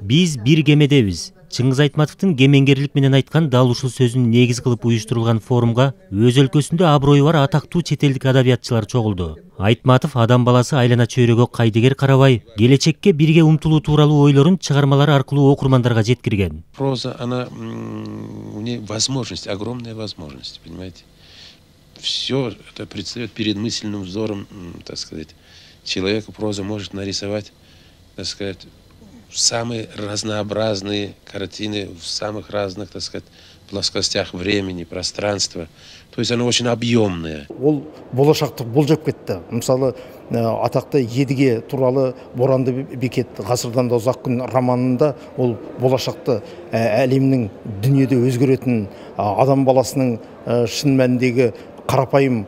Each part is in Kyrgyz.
Биз бир кемедебиз. Чыңгыз Айтматовдун кемеңгерлик менен айткан дал ушул сөзүн негиз кылып уюштурулган форумга өз өлкөсүндө аброю бар атактуу чет элдик адабиятчылар чогулду. Айтматов адам баласы айлана чөйрөгө кайдыгер карабай, келечекке бирге умтулуу тууралуу ойлорун чыгармалары аркылуу окурмандарга жеткирген. Проза, она у нее возможность, огромная возможность, понимаете? Все это предстает перед мысленным взором, так сказать, человека. Проза может нарисовать, так сказать, самые разнообразные картины в самых разных, так сказать, плоскостях времени, пространства. То есть она очень объемная. Ол болашақты болжап кетті. Мысалы, атақты Едіге туралы Боранды бекет ғасырдан да ұзақ күн романында ол болашақты әлемнің дүниеде өзгеретін адам баласының шын мәніндегі қарапайым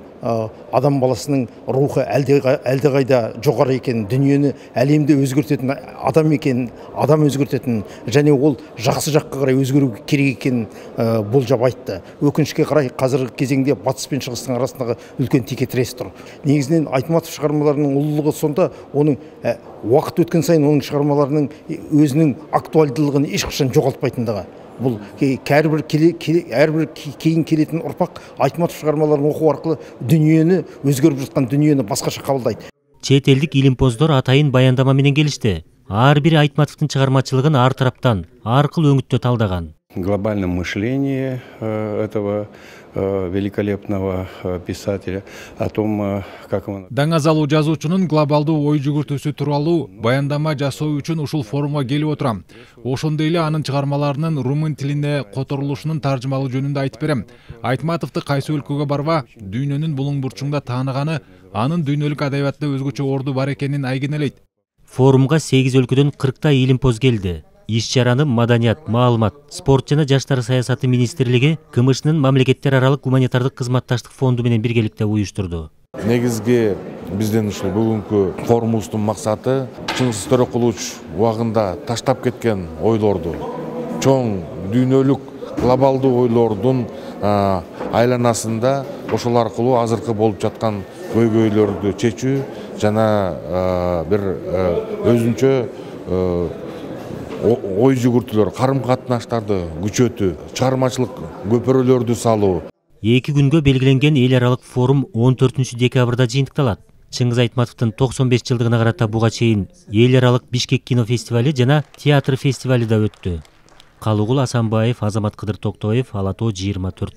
адам баласының рухы әлдеқайда жоғары екен, дүниені әлемде өзгертетін адам екен, адам өзгертетін, және ол жақсы жаққа қарай өзгеру керек екен болжап айтты. Өкінішке қарай қазіргі кезеңде батыс пен шығыстың арасындағы үлкен текетірес тұр. Негізінен Айтматов шығармаларының ұлылығы сонда, оның уақыт өткен сайын оның шығармаларының өзінің актуальдылығын ешқашан жоғалтпайтындығы. Бұл әрбір кейін келетін ұрпақ Айтматов шығармаларын оқу арқылы дүниені, өзгеріп жатқан дүниені басқаша қабылдайды. Чет элдик илимпоздор атайын баяндама менен келишти. Ар бири Айтматовдун чыгармачылыгын ар тараптан, ар кыл өңүттө талдаган. Глобальном мышлении этого великолепного писателя, о том, как он... Даңазалуу жазуучунун глобалдуу ой жүгүртүүсү тууралуу баяндама жасоо үчүн ушул форумга келип отурам. Ошондой эле анын чыгармаларынын румын тилине которулушунун таржымалуу жөнүндө айтып берем. Айтматовду кайсы өлкөгө барба, дүйнөнүн булуң бурчуңда тааныганы анын дүйнөлүк адабиятта өзгөчө орду бар экенин айгинелейт. Форумга 8 өлкөдөн 40 илимпоз келди. Иш-чараны Маданият, Маалымат, спорт жана жаштар саясаты министрлиги КМШнын мамлекеттер аралык гуманитардык кызматташтык фонду менен биргеликте уюштурду. Негизги биздин ушул бүгүнкү форумубуздун максаты Чыңгыз Төрөкулович убагында таштап кеткен ойлорду, чоң дүйнөлүк глобалдуу ойлордун айланасында ошол аркылуу азыркы болуп жаткан көйгөйлөрдү чечүү жана бир өзүнчө ой жүгүртүүлөр, карым катнаштарды күчөтүү, чыгармачылык көпөрөлөрдү салуу. 2 күнгө белгиленген эл аралык форум 14 декабрда жыйынтыкталат. Чыңгыз Айтматовдун 95 жылдыгына карата буга чейин эл аралык Бишкек кино фестивали жана театр фестивали да өттү. Калыгул Асанбаев, Азамат Кыдыр Токтобаев, Ала Тоо 24.